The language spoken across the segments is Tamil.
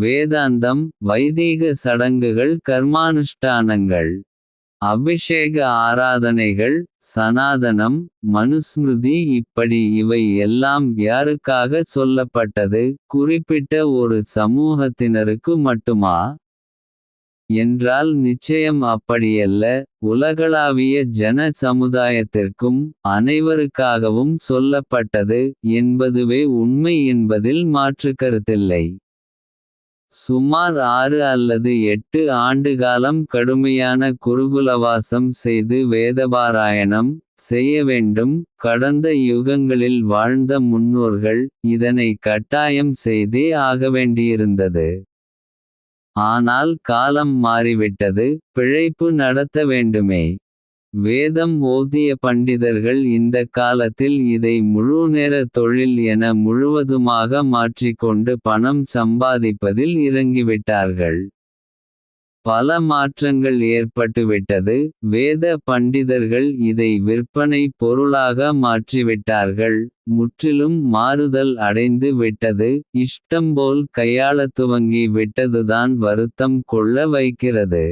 வேதாந்தம், வைதீக சடங்குகள், கர்மானுஷ்டானங்கள், அபிஷேக ஆராதனைகள், சனாதனம், மனுஸ்மிருதி, இப்படி இவை எல்லாம் யாருக்காக சொல்லப்பட்டது, குறிப்பிட்ட ஒரு சமூகத்தினருக்கு மட்டுமா என்றால் நிச்சயம் அப்படியல்ல. உலகளாவிய ஜன சமுதாயத்திற்கும் அனைவருக்காகவும் சொல்லப்பட்டது என்பதுவே உண்மை என்பதில் மாற்றுக்கருத்தில்லை. சுமார் 6 அல்லது 8 ஆண்டுகாலம் கடுமையான குருகுலவாசம் செய்து வேதபாராயணம் செய்ய வேண்டும். கடந்த யுகங்களில் வாழ்ந்த முன்னோர்கள் இதனை கட்டாயம் செய்தே ஆகவேண்டியிருந்தது. ஆனால் காலம் மாறிவிட்டது, பிழைப்பு நடத்த வேண்டுமே. வேதம் ஓதிய பண்டிதர்கள் இந்த காலத்தில் இதை முழுநேர தொழில் என முழுவதுமாக மாற்றிக்கொண்டு பணம் சம்பாதிப்பதில் இறங்கிவிட்டார்கள். பல மாற்றங்கள் ஏற்பட்டுவிட்டது. வேத பண்டிதர்கள் இதை விற்பனை பொருளாக மாற்றிவிட்டார்கள். முற்றிலும் மாறுதல் அடைந்து விட்டது. இஷ்டம்போல் கையாளத் துவங்கி விட்டதுதான் வருத்தம் கொள்ள வைக்கிறது.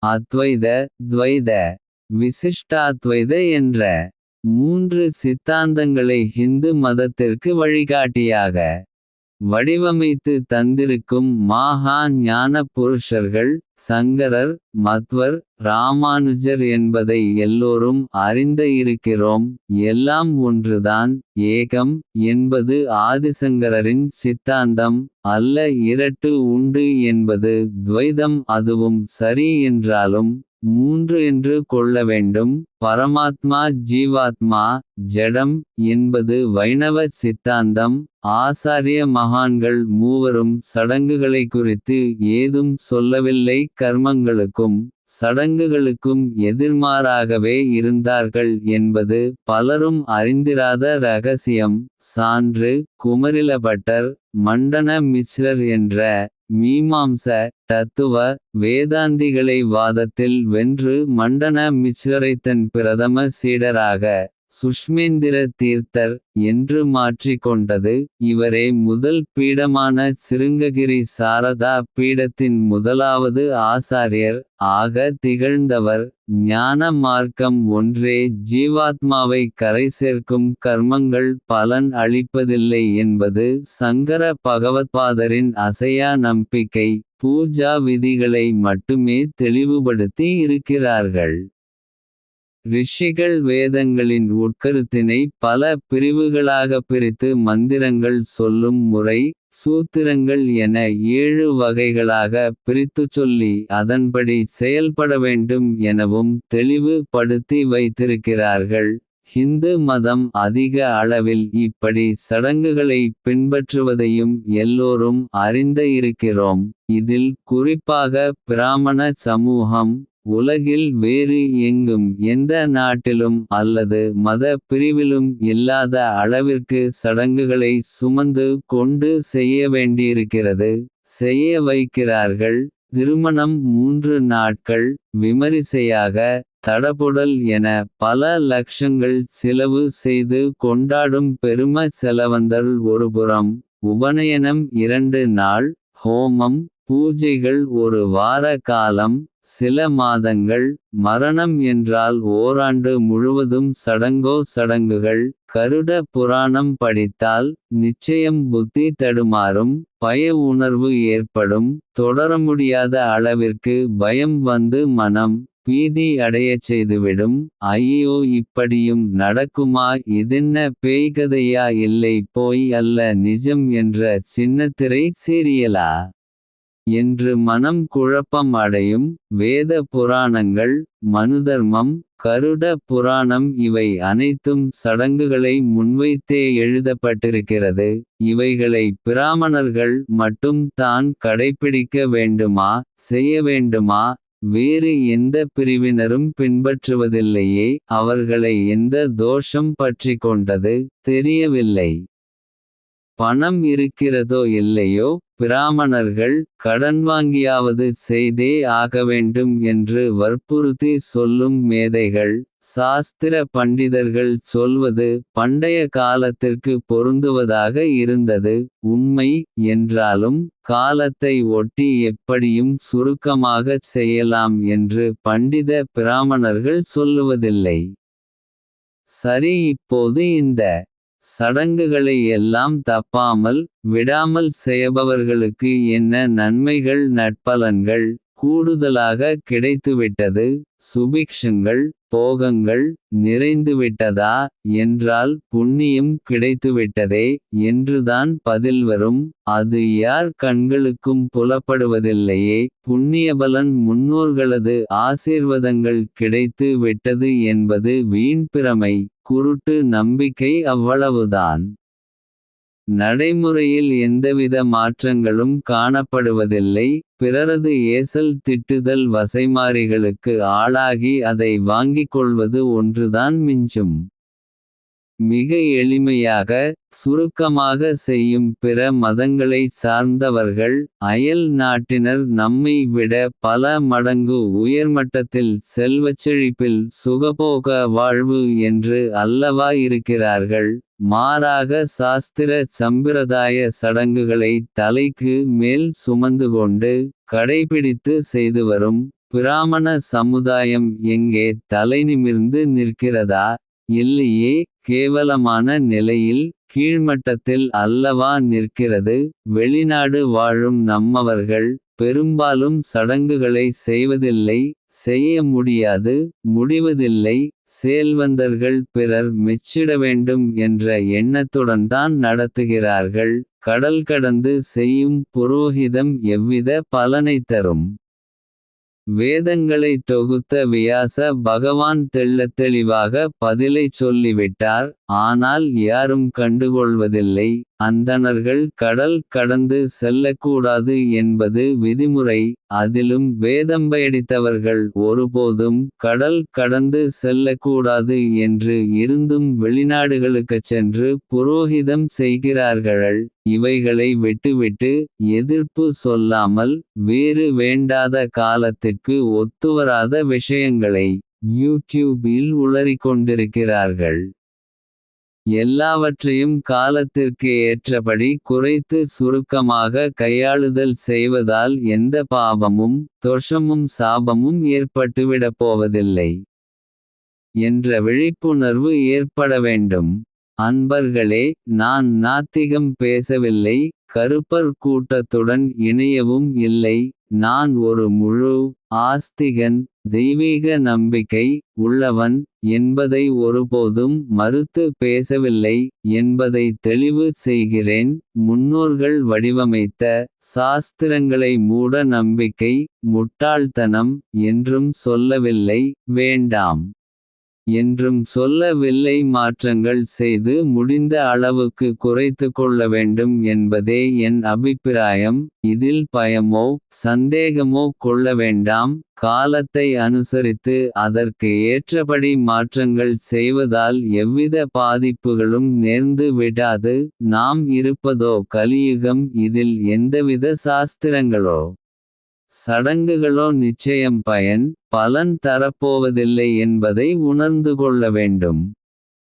அத்வைத, துவைத, விசிஷ்டாத்வைத என்ற 3 சித்தாந்தங்களை ஹிந்து மதத்திற்கு வழிகாட்டியாக வடிவமைத்து தந்திருக்கும் மாஹா ஞான புருஷர்கள் சங்கரர், மத்வர், ராமானுஜர் என்பதை எல்லோரும் அறிந்த இருக்கிறோம். எல்லாம் ஒன்றுதான், ஏகம் என்பது ஆதிசங்கரரின் சித்தாந்தம் அல்ல. இரட்டு உண்டு என்பது துவைதம். அதுவும் சரி என்றாலும் 3 என்று கொள்ள வேண்டும். பரமாத்மா, ஜீவாத்மா, ஜடம் என்பது வைணவ சித்தாந்தம். ஆசாரிய மகான்கள் மூவரும் சடங்குகளை குறித்து ஏதும் சொல்லவில்லை. கர்மங்களுக்கும் சடங்குகளுக்கும் எதிர்மாறாகவே இருந்தார்கள் என்பது பலரும் அறிந்திராத ரகசியம். சான்று: குமரிலபட்டர், மண்டன மிஸ்ரர் என்ற மீமாம்ச தத்துவ வேதாந்திகளை வாதத்தில் வென்று மண்டன மிஸ்ரரைத்தன் பிரதம சீடராக சுஷ்மேந்திர தீர்த்தர் என்று மாற்றிக்கொண்டது. இவரே முதல் பீடமான சிருங்ககிரி சாரதா பீடத்தின் முதலாவது ஆசாரியர் ஆக திகழ்ந்தவர். ஞான மார்க்கம் ஒன்றே ஜீவாத்மாவை கரை சேர்க்கும். கர்மங்கள் பலன் அளிப்பதில்லை என்பது சங்கர பகவத்பாதரின் அசையா நம்பிக்கை. பூஜா விதிகளை மட்டுமே தெளிவுபடுத்தி இருக்கிறார்கள். ரிஷிகள் வேதங்களின் உட்கருத்தினை பல பிரிவுகளாக பிரித்து மந்திரங்கள் சொல்லும் முறை, சூத்திரங்கள் என 7 வகைகளாக பிரித்துச் சொல்லி அதன்படி செயல்பட வேண்டும் எனவும் தெளிவு படுத்தி வைத்திருக்கிறார்கள். ஹிந்து மதம் அதிக அளவில் இப்படி சடங்குகளை பின்பற்றுவதையும் எல்லோரும் அறிந்த இருக்கிறோம். இதில் குறிப்பாக பிராமண சமூகம் உலகில் வேறு எங்கும் எந்த நாட்டிலும் அல்லது மத பிரிவிலும் இல்லாத அளவிற்கு சடங்குகளை சுமந்து கொண்டு செய்ய வேண்டியிருக்கிறது. செய்ய வைக்கிறார்கள். திருமணம் 3 நாட்கள் விமரிசையாக தடபுடல் என பல லட்சங்கள் செலவு செய்து கொண்டாடும் பெரும செலவந்தர் ஒருபுறம், உபநயனம் 2 நாள், ஹோமம் பூஜைகள் 1 வார காலம், சில மாதங்கள், மரணம் என்றால் ஓராண்டு முழுவதும் சடங்கோ சடங்குகள். கருட புராணம் படித்தால் நிச்சயம் புத்தி தடுமாறும், பய உணர்வு ஏற்படும், தொடர முடியாத அளவிற்கு பயம் வந்து மனம் பீதி அடையச் செய்துவிடும். ஐயோ, இப்படியும் நடக்குமா, இதென்ன பேய்கதையா, இல்லை போய் அல்ல நிஜம் என்ற சின்னத்திரை சீரியலா என்று மனம் குழப்பம் அடையும். வேத புராணங்கள், மனுதர்மம், கருட புராணம் இவை அனைத்தும் சடங்குகளை முன்வைத்தே எழுதப்பட்டிருக்கிறது. இவைகளை பிராமணர்கள் மட்டும் தான் கடைப்பிடிக்க வேண்டுமா, செய்ய வேண்டுமா? வேறு எந்த பிரிவினரும் பின்பற்றுவதில்லையே. அவர்களை எந்த தோஷம் பற்றி கொண்டது தெரியவில்லை. பணம் இருக்கிறதோ இல்லையோ, பிராமணர்கள் கடன் வாங்கியாவது செய்தே ஆக வேண்டும் என்று வற்புறுத்தி சொல்லும் மேதைகள் சாஸ்திர பண்டிதர்கள் சொல்வது பண்டைய காலத்திற்கு பொருந்துவதாக இருந்தது உண்மை என்றாலும் காலத்தை ஒட்டி எப்படியும் சுருக்கமாகச் செய்யலாம் என்று பண்டித பிராமணர்கள் சொல்லுவதில்லை. சரி, இப்போது இந்த சடங்குகளை எல்லாம் தப்பாமல் விடாமல் செய்பவர்களுக்கு என்ன நன்மைகள் நற்பலன்கள் கூடுதலாக கிடைத்துவிட்டது சுபிக்ஷங்கள் போகங்கள் நிறைந்துவிட்டதா என்றால் புண்ணியம் கிடைத்துவிட்டதே என்றுதான் பதில் வரும். அது யார் கண்களுக்கும் புலப்படுவதில்லையே. புண்ணியபலன் முன்னோர்களது ஆசீர்வாதங்கள் கிடைத்து விட்டது என்பது வீண்பிரமை குருட்டு நம்பிக்கை அவ்வளவுதான். நடைமுறையில் எந்தவித மாற்றங்களும் காணப்படுவதில்லை. பிறரது ஏசல் திட்டுதல் வசைமாரிகளுக்கு ஆளாகி அதை வாங்கிக் கொள்வது ஒன்றுதான் மிஞ்சும். மிக எளிமையாக சுருக்கமாக செய்யும் பிற மதங்களைச் சார்ந்தவர்கள் அயல் நாட்டினர் நம்மை விட பல மடங்கு உயர்மட்டத்தில் செல்வச்செழிப்பில் சுகபோக வாழ்வு என்று அல்லவா இருக்கிறார்கள். மாறாக சாஸ்திர சம்பிரதாய சடங்குகளை தலைக்கு மேல் சுமந்துகொண்டு கடைபிடித்து செய்துவரும் பிராமண சமுதாயம் எங்கே தலைநிமிர்ந்து நிற்கிறதா? இல்லையே. கேவலமான நிலையில் கீழ்மட்டத்தில் அல்லவா நிற்கிறது. வெளிநாடு வாழும் நம்மவர்கள் பெரும்பாலும் சடங்குகளை செய்வதில்லை, செய்ய முடியாது, முடிவதில்லை. செல்வந்தர்கள் பிறர் மெச்சிட வேண்டும் என்ற எண்ணத்துடன் தான் நடத்துகிறார்கள். கடல் கடந்து செய்யும் புரோகிதம் எவ்வித பலனைத் தரும்? வேதங்களைத் தொகுத்த வியாச பகவான் தெள்ளத் தெளிவாக பதிலைச் சொல்லிவிட்டார். ஆனால் யாரும் கண்டுகொள்வதில்லை. அந்தணர்கள் கடல் கடந்து செல்லக்கூடாது என்பது விதிமுறை. அதிலும் வேதம்பயடித்தவர்கள் ஒருபோதும் கடல் கடந்து செல்லக்கூடாது என்று இருந்தும் வெளிநாடுகளுக்குச் சென்று புரோகிதம் செய்கிறார்கள். இவைகளை விட்டுவிட்டு எதிர்ப்பு சொல்லாமல் வேறு வேண்டாத காலத்திற்கு ஒத்துவராத விஷயங்களை யூடியூபில் உளறிக்கொண்டிருக்கிறார்கள். எல்லாவற்றையும் காலத்திற்கு ஏற்றபடி குறைத்து சுருக்கமாக கையாளுதல் செய்வதால் எந்த பாவமும் தோஷமும் சாபமும் ஏற்பட்டுவிடப் போவதில்லை என்ற விழிப்புணர்வு ஏற்பட வேண்டும். அன்பர்களே, நான் நாத்திகம் பேசவில்லை, கருப்பர் கூட்டத்துடன் இணையவும் இல்லை. நான் ஒரு முழு ஆஸ்திகன், தெய்வீக நம்பிக்கை உள்ளவன் என்பதை ஒருபோதும் மறுத்து பேசவில்லை என்பதை தெளிவு செய்கிறேன். முன்னோர்கள் வடிவமைத்த சாஸ்திரங்களை மூட நம்பிக்கை முட்டாள்தனம் என்றும் சொல்லவில்லை, வேண்டாம் என்றும் சொல்லவில்லை. மாற்றங்கள் செய்து முடிந்த அளவுக்கு குறைத்து கொள்ள வேண்டும் என்பதே என் அபிப்பிராயம். இதில் பயமோ சந்தேகமோ கொள்ள வேண்டாம். காலத்தை அனுசரித்து அதற்கு ஏற்றபடி மாற்றங்கள் செய்வதால் எவ்வித பாதிப்புகளும் நேர்ந்து விடாது. நாம் இருப்பதோ கலியுகம். இதில் எந்தவித சாஸ்திரங்களோ சடங்குகளோ நிச்சயம் பலன் தரப்போவதில்லை என்பதை உணர்ந்து கொள்ள வேண்டும்.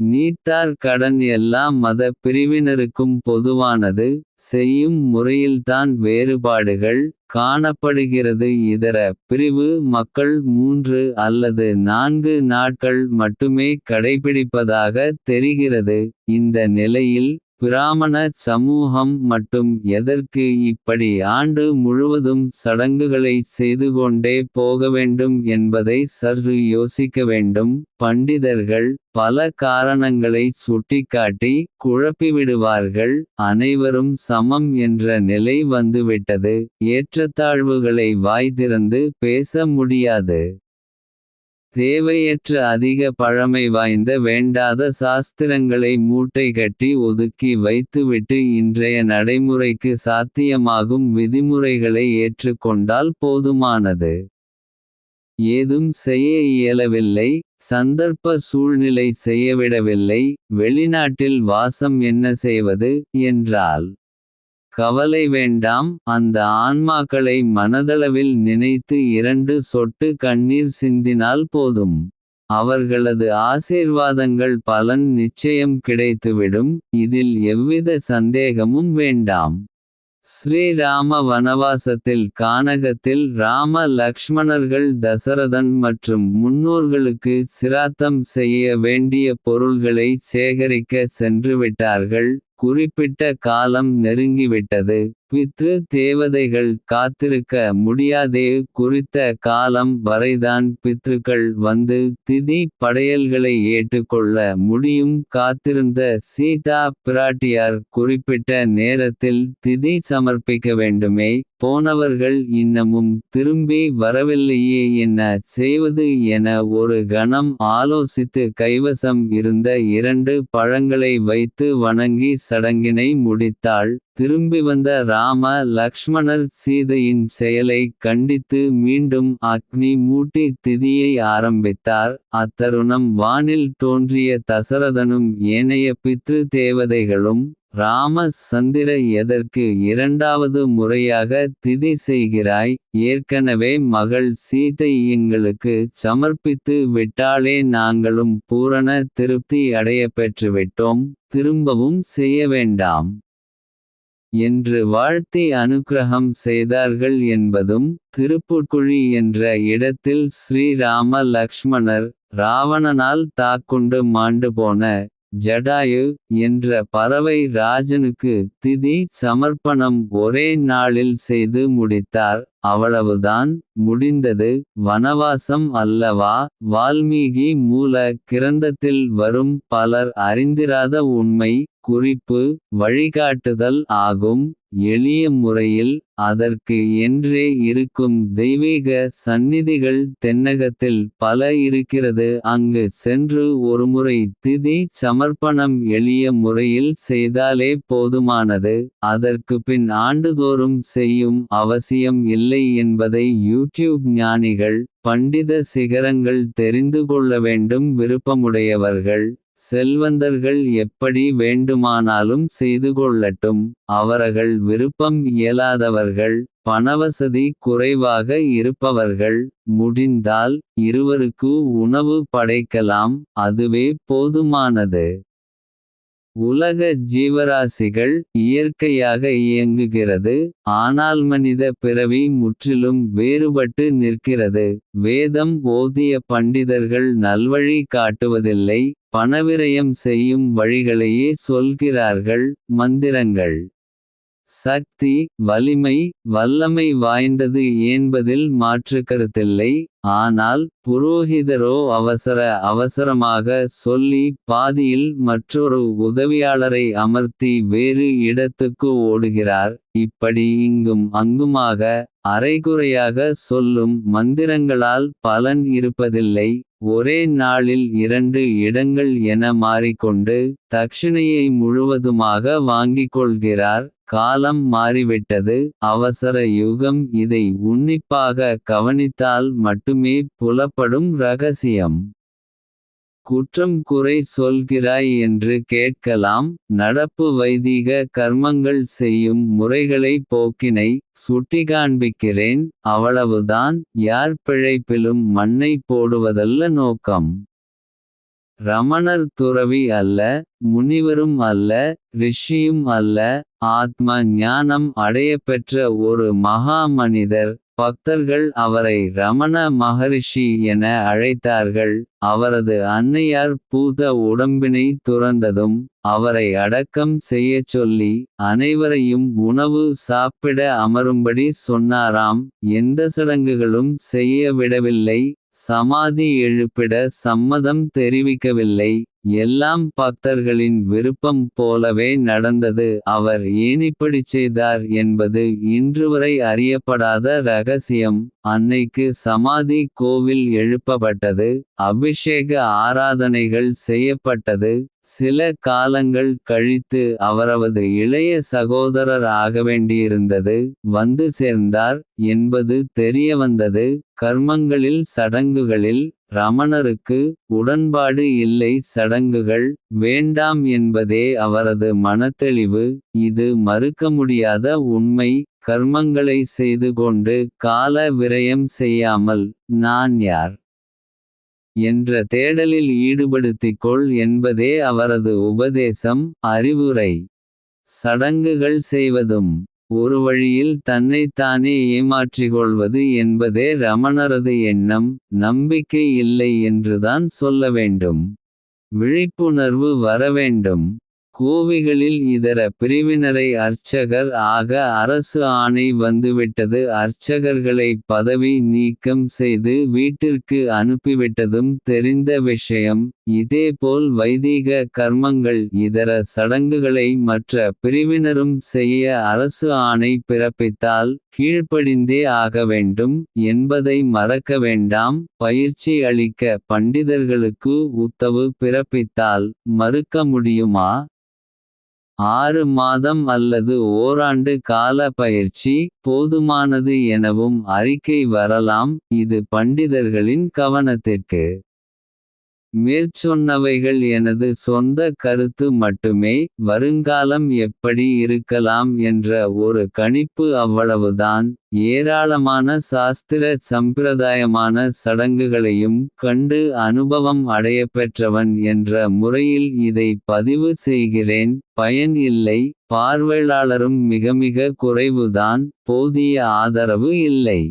நீத்தார் கடன் எல்லா மத பிரிவினருக்கும் பொதுவானது. செய்யும் முறையில்தான் வேறுபாடுகள் காணப்படுகிறது. இதர பிரிவு மக்கள் 3 அல்லது 4 நாட்கள் மட்டுமே கடைபிடிப்பதாக தெரிகிறது. இந்த நிலையில் பிராமண சமூகம் மட்டும் எதற்கு இப்படி ஆண்டு முழுவதும் சடங்குகளை செய்துகொண்டே போக வேண்டும் என்பதை சற்று யோசிக்க வேண்டும். பண்டிதர்கள் பல காரணங்களை சுட்டிக்காட்டி குழப்பிவிடுவார்கள். அனைவரும் சமம் என்ற நிலை வந்துவிட்டது. ஏற்றத்தாழ்வுகளை வாய் திறந்து பேச முடியாது. தேவையற்ற அதிக பழமை வாய்ந்த வேண்டாத சாஸ்திரங்களை மூட்டை கட்டி ஒதுக்கி வைத்துவிட்டு இன்றைய நடைமுறைக்கு சாத்தியமாகும் விதிமுறைகளை ஏற்றுக்கொண்டால் போதுமானது. ஏதும் செய்ய இயலவில்லை, சந்தர்ப்ப சூழ்நிலை செய்யவிடவில்லை. வெளிநாட்டில் வாசம் என்ன செய்வது என்றால் கவலை வேண்டாம். அந்த ஆன்மாக்களை மனதளவில் நினைத்து 2 சொட்டு கண்ணீர் சிந்தினால் போதும். அவர்களது ஆசீர்வாதங்கள் பலன் நிச்சயம் கிடைத்துவிடும், இதில் எவ்வித சந்தேகமும் வேண்டாம். ஸ்ரீராம வனவாசத்தில் கானகத்தில் ராம லக்ஷ்மணர்கள் தசரதன் மற்றும் முன்னோர்களுக்கு சிராத்தம் செய்ய வேண்டிய பொருள்களை சேகரிக்க சென்றுவிட்டார்கள். குறிப்பிட்ட காலம் நெருங்கிவிட்டது. பித்ரு தேவதைகள் காத்திருக்க முடியாதே. குறித்த காலம் வரைதான் பித்ருக்கள் வந்து திதி படையல்களை ஏற்றுக்கொள்ள முடியும். காத்திருந்த சீதா பிராட்டியார் குறிப்பிட்ட நேரத்தில் திதி சமர்ப்பிக்க வேண்டுமே. போனவர்கள் இன்னமும் திரும்பி வரவில்லையே, என்ன செய்வது என ஒரு கணம் ஆலோசித்து கைவசம் இருந்த 2 பழங்களை வைத்து வணங்கி சடங்கினை முடித்தாள். திரும்பி வந்த ராம லக்ஷ்மணர் சீதையின் செயலை கண்டித்து மீண்டும் அக்னி மூட்டி திதியை ஆரம்பித்தார். அத்தருணம் வானில் தோன்றிய தசரதனும் ஏனைய பித்ரு தேவதைகளும் ராம சந்திர எதற்கு 2வது முறையாக திதி செய்கிறாய். ஏற்கனவே மகள் சீதை எங்களுக்கு சமர்ப்பித்து விட்டாளே, நாங்களும் பூரண திருப்தி அடைய பெற்றுவிட்டோம், திரும்பவும் செய்ய வேண்டாம் என்று வாழ்த்தி அனுக்கிரகம் செய்தார்கள் என்பதும். திருப்புட்குழி என்ற இடத்தில் ஸ்ரீராம லக்ஷ்மணர் ராவணனால் தாக்குண்டு மாண்டு போன ஜடாயு என்ற பறவை ராஜனுக்கு திதி சமர்ப்பணம் ஒரே நாளில் செய்து முடித்தார். அவ்வளவுதான், முடிந்தது. வனவாசம் அல்லவா? வால்மீகி மூல கிரந்தத்தில் வரும் பலர் அறிந்திராத உண்மை குறிப்பு வழிகாட்டுதல் ஆகும். எளிய முறையில் அதற்கு என்றே இருக்கும் தெய்வீக சந்நிதிகள் தென்னகத்தில் பல இருக்கிறது. அங்கு சென்று ஒருமுறை திதி சமர்ப்பணம் எளிய முறையில் செய்தாலே போதுமானது. அதற்கு பின் ஆண்டுதோறும் செய்யும் அவசியம் இல்லை என்பதை யூடியூப் ஞானிகள் பண்டித சிகரங்கள் தெரிந்து கொள்ள வேண்டும். விருப்பமுடையவர்கள் செல்வந்தர்கள் எப்படி வேண்டுமானாலும் செய்து கொள்ளட்டும். அவர்கள் விருப்பம். இயலாதவர்கள் பணவசதி குறைவாக இருப்பவர்கள் முடிந்தால் இருவருக்கு உணவு படைக்கலாம், அதுவே போதுமானது. உலக ஜீவராசிகள் இயற்கையாக இயங்குகிறது, ஆனால் மனித பிறவி முற்றிலும் வேறுபட்டு நிற்கிறது. வேதம் ஓதிய பண்டிதர்கள் நல்வழி காட்டுவதில்லை, பணவிரயம் செய்யும் வழிகளையே சொல்கிறார்கள். மந்திரங்கள் சக்தி வலிமை வல்லமை வாய்ந்தது என்பதில் மாற்று கருத்தில்லை. ஆனால் புரோகிதரோ அவசரமாக சொல்லி பாதியில் மற்றொரு உதவியாளரை அமர்த்தி வேறு இடத்துக்கு ஓடுகிறார். இப்படி இங்கும் அங்குமாக அரைகுறையாக சொல்லும் மந்திரங்களால் பலன் இருப்பதில்லை. ஒரே நாளில் 2 இடங்கள் என மாறிக்கொண்டு தட்சிணையை முழுவதுமாக வாங்கிக் கொள்கிறார். காலம் மாறிவிட்டது, அவசர யுகம். இதை உன்னிப்பாக கவனித்தால் மட்டுமே புலப்படும் ரகசியம். குற்றம் குறை சொல்கிறாய் என்று கேட்கலாம். நடப்பு வைதீக கர்மங்கள் செய்யும் முறைகளை போக்கினை சுட்டிக்காண்பிக்கிறேன், அவ்வளவுதான். யார் பிழைப்பிலும் மண்ணை போடுவதல்ல நோக்கம். ரமணர் துறவி அல்ல, முனிவரும் அல்ல, ரிஷியும் அல்ல. ஆத்ம ஞானம் அடையப்பெற்ற ஒரு மகா மனிதர். பக்தர்கள் அவரை ரமண மகரிஷி என அழைத்தார்கள். அவரது அன்னையார் பூத உடம்பினை துறந்ததும் அவரை அடக்கம் செய்யச் சொல்லி அனைவரையும் உணவு சாப்பிட அமரும்படி சொன்னாராம். எந்த சடங்குகளும் செய்ய விடவில்லை, சமாதி எழுப்பிட சம்மதம் தெரிவிக்கவில்லை. எல்லாம் பக்தர்களின் விருப்பம் போலவே நடந்தது. அவர் ஏன் இப்படிச் செய்தார் என்பது இன்றுவரை அறியப்படாத ரகசியம். அன்னைக்கு சமாதி கோவில் எழுப்பப்பட்டது, அபிஷேக ஆராதனைகள் செய்யப்பட்டது. சில காலங்கள் கழித்து அவரது இளைய சகோதரர் ஆகவேண்டியிருந்தது வந்து சேர்ந்தார் என்பது தெரியவந்தது. கர்மங்களில் சடங்குகளில் ரமணருக்கு உடன்பாடு இல்லை. சடங்குகள் வேண்டாம் என்பதே அவரது மனத்தெளிவு. இது மறுக்க முடியாத உண்மை. கர்மங்களை செய்து கொண்டு கால விரயம் செய்யாமல் நான் யார்? என்ற தேடலில் ஈடுபடுத்திக்கொள் என்பதே அவரது உபதேசம், அறிவுரை. சடங்குகள் செய்வதும் ஒரு வழியில் தன்னைத்தானே ஏமாற்றிக்கொள்வது என்பதே ரமணரது எண்ணம். நம்பிக்கை இல்லை என்றுதான் சொல்ல வேண்டும். விழிப்புணர்வு வரவேண்டும். கோவிகளில் இதர பிரிவினரை அர்ச்சகர் ஆக அரசு ஆணை வந்துவிட்டது. அர்ச்சகர்களை பதவி நீக்கம் செய்து வீட்டிற்கு அனுப்பிவிட்டதும் தெரிந்த விஷயம். இதேபோல் வைதீக கர்மங்கள் இதர சடங்குகளை மற்ற பிரிவினரும் செய்ய அரசு ஆணை பிறப்பித்தால் கீழ்ப்படிந்தே ஆக வேண்டும் என்பதை மறக்க வேண்டாம். பயிற்சி அளிக்க பண்டிதர்களுக்கு உத்தவு பிறப்பித்தால் மறுக்க முடியுமா? 6 மாதம் அல்லது ஓராண்டு கால பயிற்சி போதுமானது எனவும் அறிக்கை வரலாம். இது பண்டிதர்களின் கவனத்திற்கு. மேற்சொன்னவைகள் எனது சொந்த கருத்து மட்டுமே. வருங்காலம் எப்படி இருக்கலாம் என்ற ஒரு கணிப்பு அவ்வளவுதான். ஏராளமான சாஸ்திர சம்பிரதாயமான சடங்குகளையும் கண்டு அனுபவம் அடையப்பெற்றவன் என்ற முறையில் இதை பதிவு செய்கிறேன். பயன் இல்லை. பார்வையாளரும் மிக குறைவுதான். போதிய ஆதரவு இல்லை.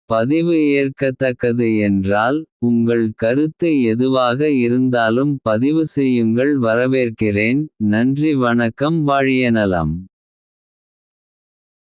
பதிவு ஏற்கத்தக்கது என்றால் உங்கள் கருத்து எதுவாக இருந்தாலும் பதிவு செய்யுங்கள். வரவேற்கிறேன். நன்றி வணக்கம். வாழிய நலம்.